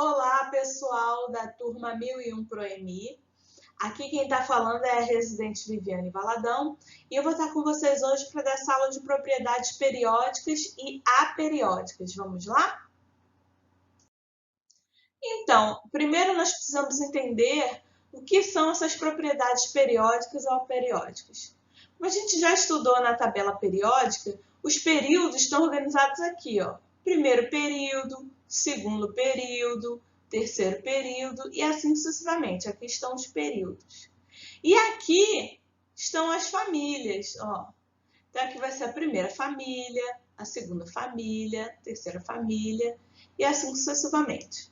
Olá, pessoal da turma 1001 ProEMI. Aqui quem está falando é a residente Viviane Valadão e eu vou estar com vocês hoje para dar essa aula de propriedades periódicas e aperiódicas. Vamos lá? Então, primeiro nós precisamos entender o que são essas propriedades periódicas ou aperiódicas. Como a gente já estudou na tabela periódica, os períodos estão organizados aqui, ó. Primeiro período, segundo período, terceiro período e assim sucessivamente. Aqui estão os períodos. E aqui estão as famílias, ó. Então aqui vai ser a primeira família, a segunda família, a terceira família e assim sucessivamente.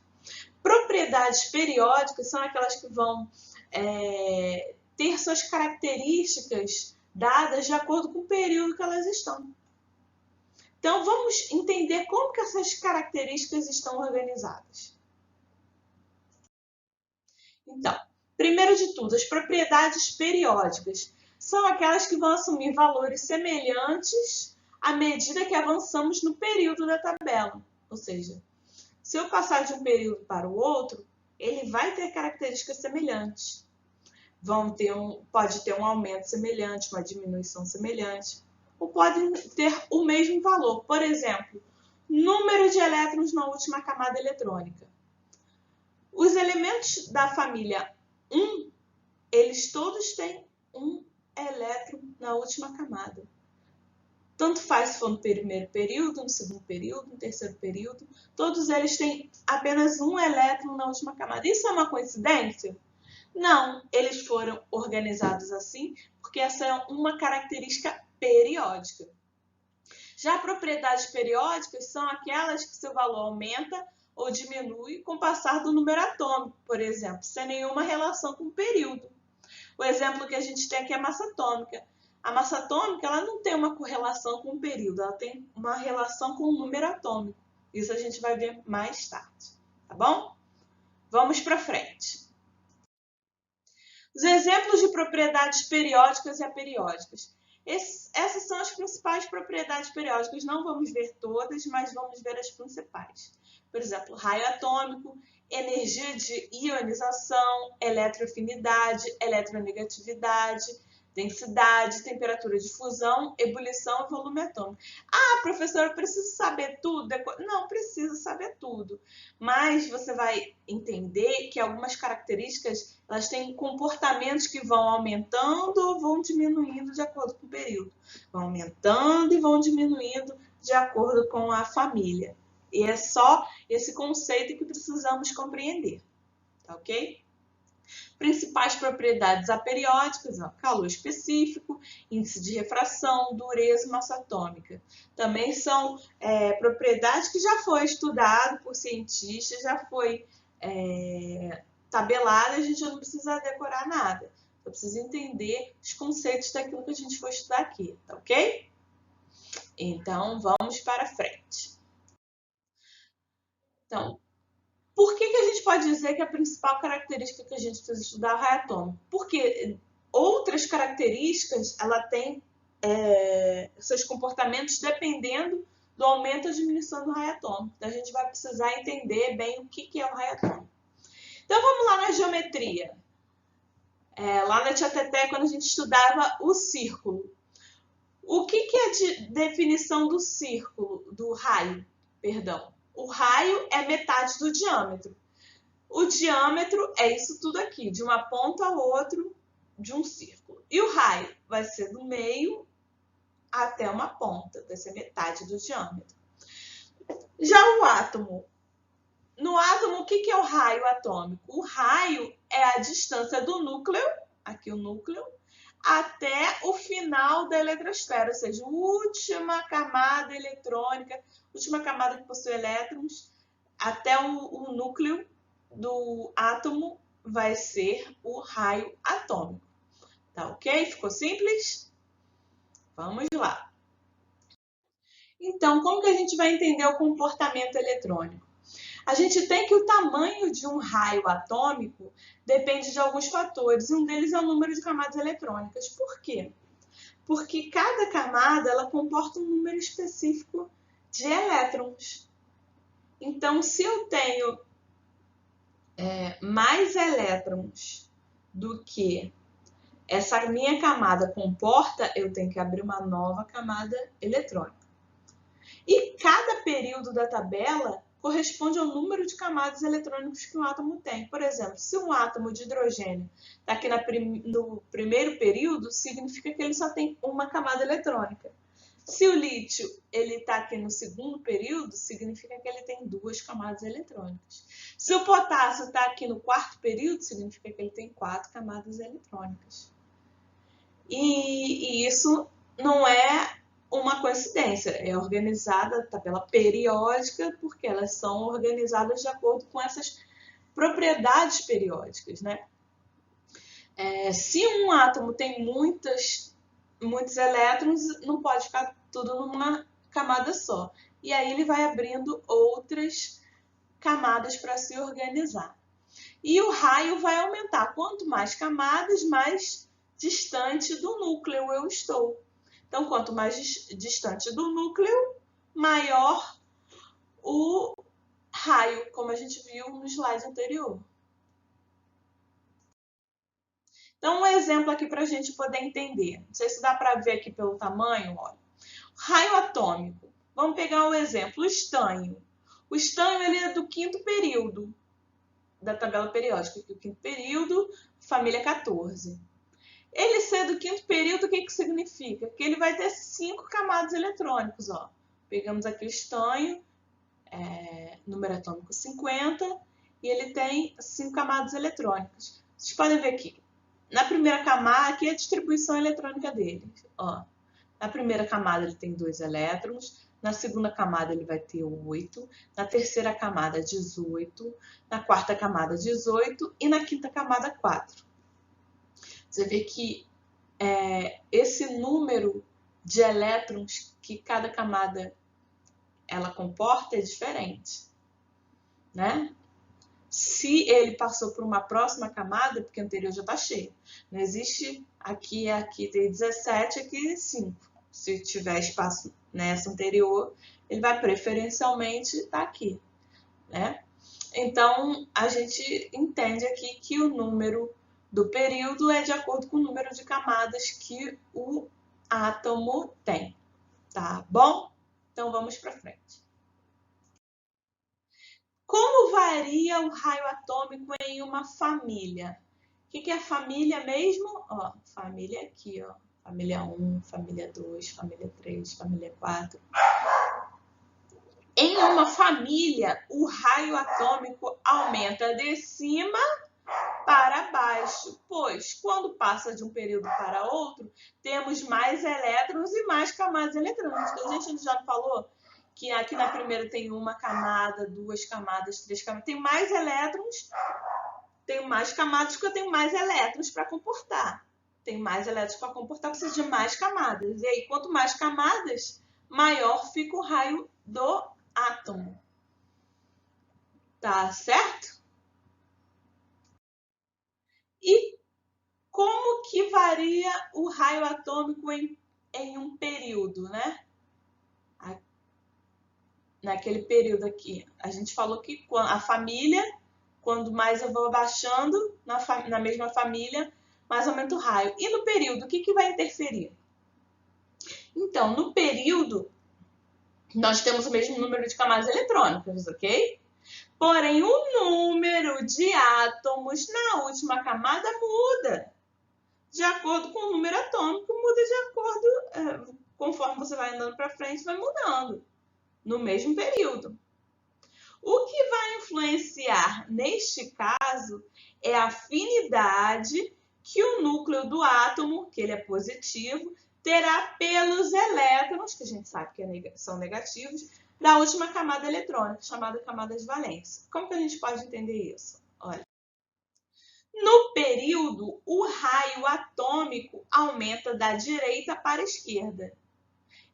Propriedades periódicas são aquelas que vão ter suas características dadas de acordo com o período que elas estão. Então, vamos entender como que essas características estão organizadas. Então, primeiro de tudo, as propriedades periódicas são aquelas que vão assumir valores semelhantes à medida que avançamos no período da tabela. Ou seja, se eu passar de um período para o outro, ele vai ter características semelhantes. Pode ter um aumento semelhante, uma diminuição semelhante, ou pode ter o mesmo valor. Por exemplo, número de elétrons na última camada eletrônica. Os elementos da família 1, eles todos têm um elétron na última camada. Tanto faz se for no primeiro período, no segundo período, no terceiro período, todos eles têm apenas um elétron na última camada. Isso é uma coincidência? Não, eles foram organizados assim porque essa é uma característica periódica. Já propriedades periódicas são aquelas que seu valor aumenta ou diminui com o passar do número atômico, por exemplo, sem nenhuma relação com o período. O exemplo que a gente tem aqui é a massa atômica. A massa atômica ela não tem uma correlação com o período, ela tem uma relação com o número atômico. Isso a gente vai ver mais tarde, tá bom? Vamos para frente. Os exemplos de propriedades periódicas e aperiódicas. Essas são as principais propriedades periódicas. Não vamos ver todas, mas vamos ver as principais. Por exemplo, raio atômico, energia de ionização, eletroafinidade, eletronegatividade, densidade, temperatura de fusão, ebulição e volume atômico. Ah, professora, eu preciso saber tudo? Não precisa saber tudo, mas você vai entender que algumas características elas têm comportamentos que vão aumentando ou vão diminuindo de acordo com o período. Vão aumentando e vão diminuindo de acordo com a família. E é só esse conceito que precisamos compreender, tá ok? Principais propriedades aperiódicas, ó, calor específico, índice de refração, dureza e massa atômica. Também são propriedades que já foi estudado por cientistas, já foi tabelada, a gente não precisa decorar nada. Só precisa entender os conceitos daquilo que a gente for estudar aqui, tá ok? Então, vamos para frente. Então, por que a gente pode dizer que a principal característica que a gente precisa estudar é o raio atômico? Porque outras características, ela tem seus comportamentos dependendo do aumento ou diminuição do raio atômico. Então, a gente vai precisar entender bem o que é o raio atômico. Então, vamos lá na geometria. Lá na Tia Teté, quando a gente estudava o círculo. O que é a definição do círculo, do raio? Perdão. O raio é metade do diâmetro. O diâmetro é isso tudo aqui, de uma ponta ao outro de um círculo. E o raio vai ser do meio até uma ponta, vai ser metade do diâmetro. Já o átomo. No átomo, o que é o raio atômico? O raio é a distância do núcleo, aqui o núcleo, até o final da eletrosfera, ou seja, a última camada eletrônica, última camada que possui elétrons, até o núcleo do átomo vai ser o raio atômico. Tá ok? Ficou simples? Vamos lá. Então, como que a gente vai entender o comportamento eletrônico? A gente tem que o tamanho de um raio atômico depende de alguns fatores, e um deles é o número de camadas eletrônicas. Por quê? Porque cada camada ela comporta um número específico de elétrons. Então, se eu tenho mais elétrons do que essa minha camada comporta, eu tenho que abrir uma nova camada eletrônica. E cada período da tabela corresponde ao número de camadas eletrônicas que um átomo tem. Por exemplo, se um átomo de hidrogênio está aqui no primeiro período, significa que ele só tem uma camada eletrônica. Se o lítio está aqui no segundo período, significa que ele tem duas camadas eletrônicas. Se o potássio está aqui no quarto período, significa que ele tem 4 camadas eletrônicas. E isso não é uma coincidência, é organizada a tabela periódica, porque elas são organizadas de acordo com essas propriedades periódicas, né? Se um átomo tem muitos elétrons, não pode ficar tudo numa camada só. E aí ele vai abrindo outras camadas para se organizar. E o raio vai aumentar. Quanto mais camadas, mais distante do núcleo eu estou. Então, quanto mais distante do núcleo, maior o raio, como a gente viu no slide anterior. Então, um exemplo aqui para a gente poder entender. Não sei se dá para ver aqui pelo tamanho. Olha. Raio atômico. Vamos pegar o exemplo, o estanho. O estanho ele é do quinto período da tabela periódica. O quinto período, família 14. Ele ser do quinto período, o que significa? Que ele vai ter 5 camadas eletrônicas. Ó. Pegamos aqui o estanho, número atômico 50, e ele tem 5 camadas eletrônicas. Vocês podem ver aqui. Na primeira camada, aqui é a distribuição eletrônica dele. Ó. Na primeira camada ele tem 2 elétrons, na segunda camada ele vai ter 8, na terceira camada 18, na quarta camada 18 e na quinta camada 4. Você vê que esse número de elétrons que cada camada ela comporta é diferente, né? Se ele passou por uma próxima camada, porque a anterior já está cheia. Não existe aqui tem 17, aqui 5. Se tiver espaço nessa anterior, ele vai preferencialmente estar aqui, né? Então, a gente entende aqui que o número do período é de acordo com o número de camadas que o átomo tem, tá bom? Então, vamos para frente. Como varia o raio atômico em uma família? O que é família mesmo? Ó, família aqui, ó. Família 1, família 2, família 3, família 4. Em uma família, o raio atômico aumenta de cima para baixo, pois quando passa de um período para outro, temos mais elétrons e mais camadas eletrônicas. A gente já falou que aqui na primeira tem uma camada, 2 camadas, 3 camadas. Tem mais elétrons, tem mais camadas porque eu tenho mais elétrons para comportar. Tem mais elétrons para comportar, precisa de mais camadas. E aí, quanto mais camadas, maior fica o raio do átomo. Tá certo? E como que varia o raio atômico em um período, né? Naquele período aqui, a gente falou que a família, quando mais eu vou abaixando na mesma família, mais aumenta o raio. E no período, o que vai interferir? Então, no período, nós temos o mesmo número de camadas eletrônicas, ok? Porém, o número de átomos na última camada muda. De acordo com o número atômico, muda de acordo, conforme você vai andando para frente, vai mudando no mesmo período. O que vai influenciar neste caso é a afinidade que o núcleo do átomo, que ele é positivo, terá pelos elétrons, que a gente sabe que são negativos, da última camada eletrônica, chamada camada de valência. Como que a gente pode entender isso? Olha. No período, o raio atômico aumenta da direita para a esquerda.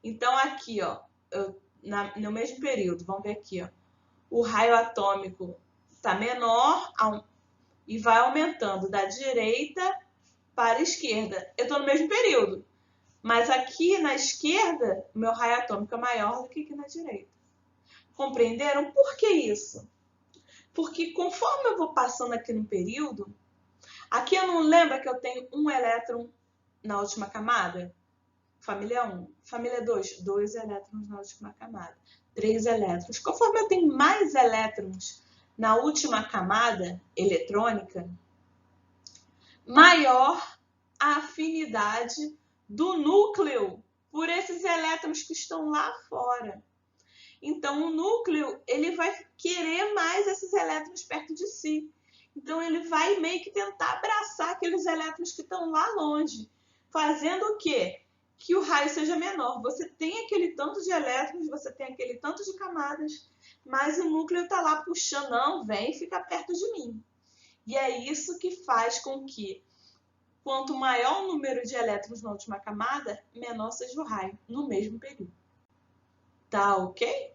Então, aqui, ó, no mesmo período, vamos ver aqui, ó, o raio atômico está menor e vai aumentando da direita para a esquerda. Eu estou no mesmo período, mas aqui na esquerda, o meu raio atômico é maior do que aqui na direita. Compreenderam? Por que isso? Porque conforme eu vou passando aqui no período, aqui eu não lembro que eu tenho um elétron na última camada? Família 1. Família 2, 2 elétrons na última camada. 3 elétrons. Conforme eu tenho mais elétrons na última camada eletrônica, maior a afinidade do núcleo por esses elétrons que estão lá fora. Então, o núcleo ele vai querer mais esses elétrons perto de si. Então, ele vai meio que tentar abraçar aqueles elétrons que estão lá longe, fazendo o quê? Que o raio seja menor. Você tem aquele tanto de elétrons, você tem aquele tanto de camadas, mas o núcleo está lá puxando, não, vem ficar perto de mim. E é isso que faz com que, quanto maior o número de elétrons na última camada, menor seja o raio no mesmo período. Tá ok?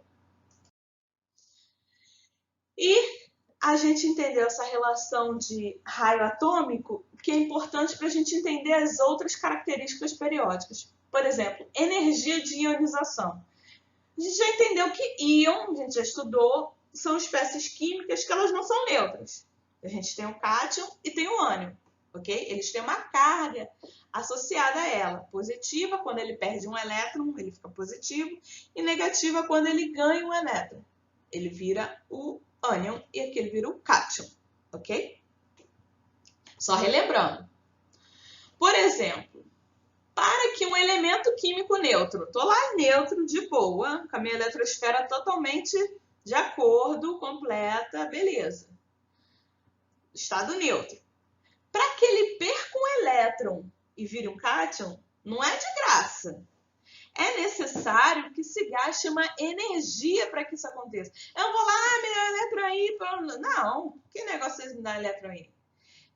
E a gente entendeu essa relação de raio atômico, que é importante para a gente entender as outras características periódicas. Por exemplo, energia de ionização. A gente já entendeu que íon, a gente já estudou, são espécies químicas que elas não são neutras. A gente tem o cátion e tem o ânion, ok? Eles têm uma carga associada a ela. Positiva, quando ele perde um elétron, ele fica positivo, e negativa, quando ele ganha um elétron. Ele vira o ânion e aqui ele vira o cátion, ok? Só relembrando. Por exemplo, para que um elemento químico neutro, estou lá neutro, de boa, com a minha eletrosfera totalmente de acordo, completa, beleza. Estado neutro. Para que ele perca um elétron e vire um cátion, não é de graça. É necessário que se gaste uma energia para que isso aconteça. Eu não vou lá, me dá elétron aí. Não, que negócio é me dar elétron aí?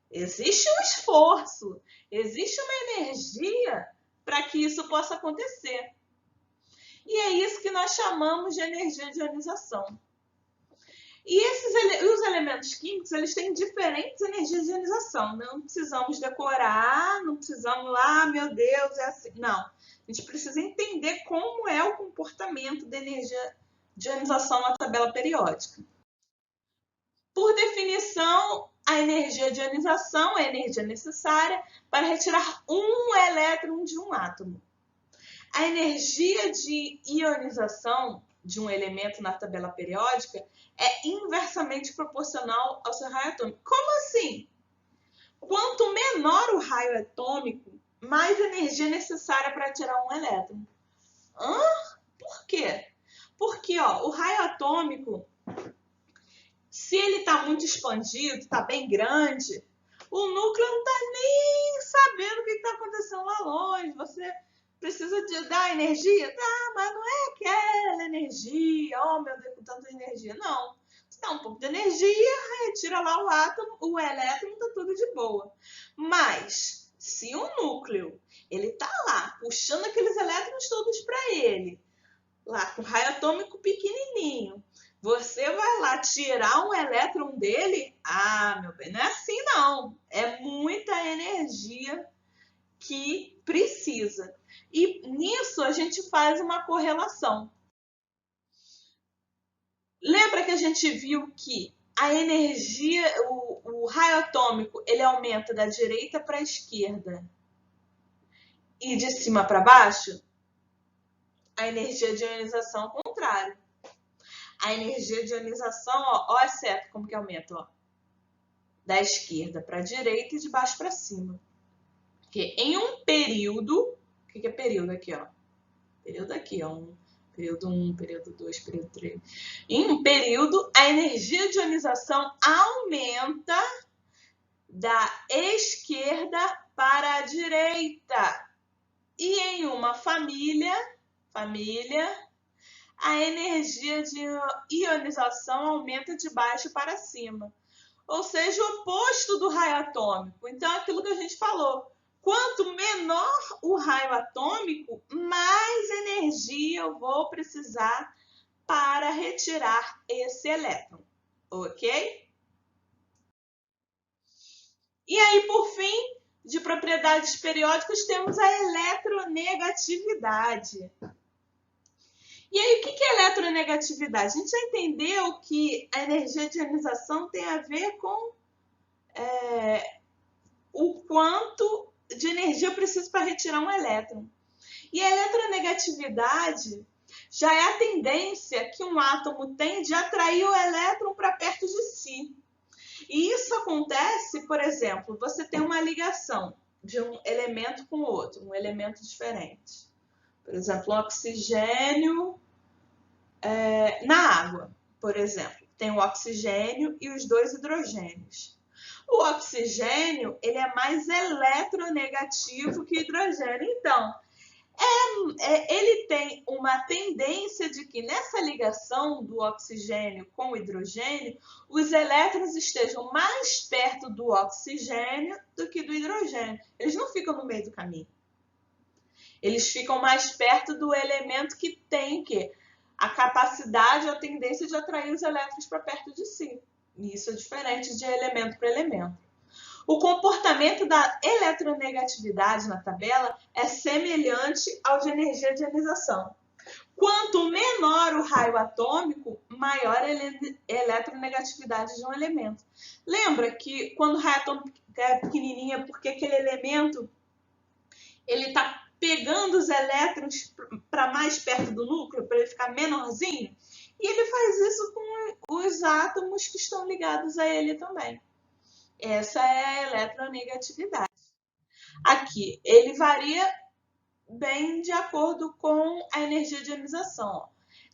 Existe um esforço, existe uma energia para que isso possa acontecer. E é isso que nós chamamos de energia de ionização. E os elementos químicos, eles têm diferentes energias de ionização. Não precisamos decorar, não precisamos lá, meu Deus, é assim. Não. A gente precisa entender como é o comportamento da energia de ionização na tabela periódica. Por definição, a energia de ionização é a energia necessária para retirar um elétron de um átomo. A energia de ionização de um elemento na tabela periódica é inversamente proporcional ao seu raio atômico. Como assim? Quanto menor o raio atômico, mais energia necessária para tirar um elétron. Por quê? Porque o raio atômico, se ele está muito expandido, está bem grande, o núcleo não está nem sabendo o que está acontecendo lá longe. Você precisa dar energia? Tá, mas não é aquela energia, oh meu Deus, com tanta energia. Não. Se dá um pouco de energia, retira lá o átomo, o elétron, tá tudo de boa. Mas, se o núcleo, ele tá lá, puxando aqueles elétrons todos para ele, lá com raio atômico pequenininho, você vai lá tirar um elétron dele? Ah, meu bem, não é assim não. É muita energia que precisa. E nisso a gente faz uma correlação. Lembra que a gente viu que a energia, o raio atômico, ele aumenta da direita para a esquerda e de cima para baixo? A energia de ionização é o contrário. A energia de ionização, ó exceto como que aumenta, ó. Da esquerda para a direita e de baixo para cima. Porque em um período, o que é período aqui, ó? Período aqui, ó. Período 1, período 2, período 3. Em um período, a energia de ionização aumenta da esquerda para a direita. E em uma família, a energia de ionização aumenta de baixo para cima. Ou seja, o oposto do raio atômico. Então, aquilo que a gente falou. Quanto menor o raio atômico, mais energia eu vou precisar para retirar esse elétron. Ok? E aí, por fim, de propriedades periódicas, temos a eletronegatividade. E aí, o que é eletronegatividade? A gente já entendeu que a energia de ionização tem a ver com o quanto de energia eu preciso para retirar um elétron. E a eletronegatividade já é a tendência que um átomo tem de atrair o elétron para perto de si. E isso acontece, por exemplo, você tem uma ligação de um elemento com outro, um elemento diferente. Por exemplo, um oxigênio na água, por exemplo. Tem o oxigênio e os dois hidrogênios. O oxigênio ele é mais eletronegativo que o hidrogênio. Então, ele tem uma tendência de que nessa ligação do oxigênio com o hidrogênio, os elétrons estejam mais perto do oxigênio do que do hidrogênio. Eles não ficam no meio do caminho. Eles ficam mais perto do elemento que tem a capacidade ou a tendência de atrair os elétrons para perto de si. E isso é diferente de elemento para elemento. O comportamento da eletronegatividade na tabela é semelhante ao de energia de ionização. Quanto menor o raio atômico, maior a eletronegatividade de um elemento. Lembra que quando o raio atômico é pequenininho é porque aquele elemento ele está pegando os elétrons para mais perto do núcleo, para ele ficar menorzinho? E ele faz isso com os átomos que estão ligados a ele também. Essa é a eletronegatividade. Aqui, ele varia bem de acordo com a energia de ionização.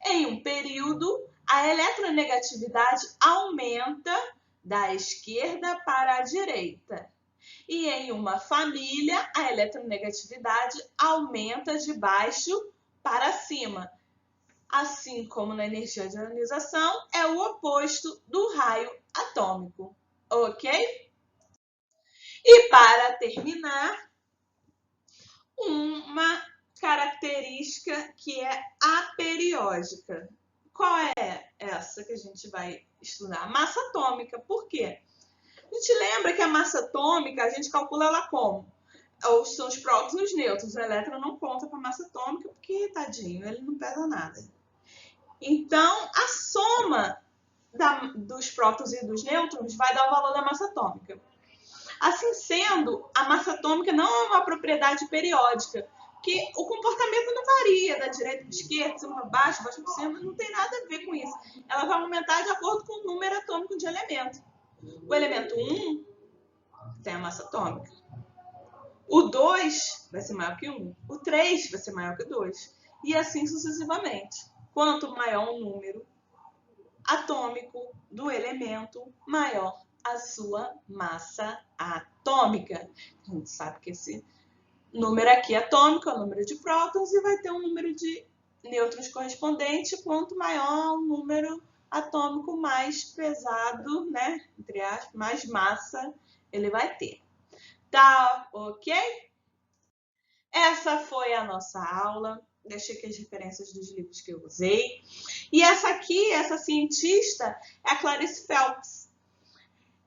Em um período, a eletronegatividade aumenta da esquerda para a direita. E em uma família, a eletronegatividade aumenta de baixo para cima. Assim como na energia de ionização, é o oposto do raio atômico. Ok? E para terminar, uma característica que é aperiódica. Qual é essa que a gente vai estudar? A massa atômica. Por quê? A gente lembra que a massa atômica, a gente calcula ela como? São os prótons e os nêutrons. O elétron não conta para a massa atômica porque, tadinho, ele não pesa nada. Então, a soma dos prótons e dos nêutrons vai dar o valor da massa atômica. Assim sendo, a massa atômica não é uma propriedade periódica, que o comportamento não varia da direita para a esquerda, de cima para baixo, baixo para cima, não tem nada a ver com isso. Ela vai aumentar de acordo com o número atômico de elemento. O elemento 1 tem a massa atômica. O 2 vai ser maior que 1. O 3 vai ser maior que 2. E assim sucessivamente. Quanto maior o número atômico do elemento, maior a sua massa atômica. A gente sabe que esse número aqui atômico é o número de prótons e vai ter um número de nêutrons correspondente. Quanto maior o número atômico, mais pesado, né? Entre aspas, mais massa ele vai ter. Tá ok? Essa foi a nossa aula. Deixei aqui as referências dos livros que eu usei. E essa aqui, essa cientista, é a Clarice Phelps.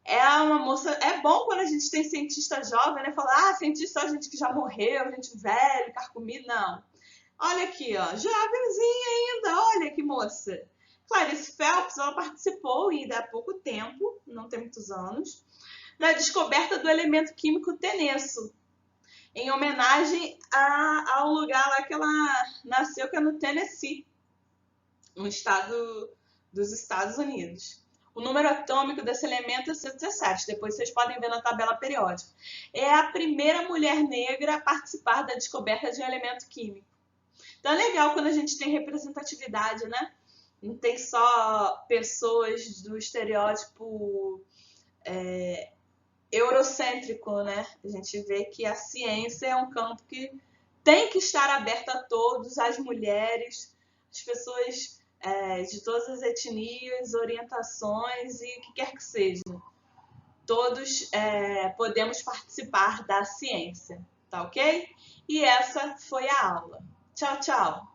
É uma moça. É bom quando a gente tem cientista jovem, né? Falar, cientista é gente que já morreu, gente velho, carcomido. Não. Olha aqui, ó. Jovenzinha ainda. Olha que moça. Clarice Phelps, ela participou ainda há pouco tempo, não tem muitos anos, na descoberta do elemento químico tenesso, em homenagem ao lugar lá que ela nasceu, que é no Tennessee, no estado dos Estados Unidos. O número atômico desse elemento é 117, depois vocês podem ver na tabela periódica. É a primeira mulher negra a participar da descoberta de um elemento químico. Então é legal quando a gente tem representatividade, né? Não tem só pessoas do estereótipo eurocêntrico, né? A gente vê que a ciência é um campo que tem que estar aberto a todos, as mulheres, as pessoas de todas as etnias, orientações e o que quer que seja. Todos podemos participar da ciência, tá ok? E essa foi a aula. Tchau, tchau!